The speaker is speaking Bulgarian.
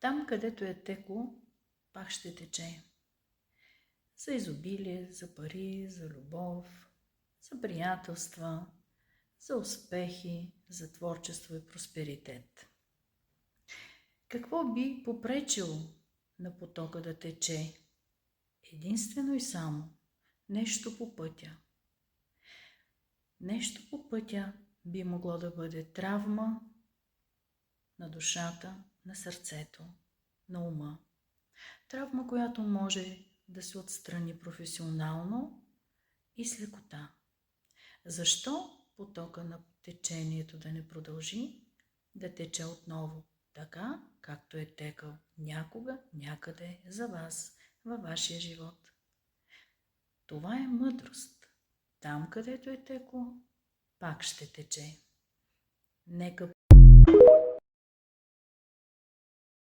Там, където е текло, пак ще тече. За изобилие, за пари, за любов, за приятелства, за успехи, за творчество и просперитет. Какво би попречило на потока да тече? Единствено и само нещо по пътя. Нещо по пътя би могло да бъде травма на душата, на сърцето, на ума. Травма, която може да се отстрани професионално и с лекота. Защо потока на течението да не продължи да тече отново, така както е текал някога, някъде за вас, във вашия живот? Това е мъдрост. Там, където е текло, пак ще тече. Нека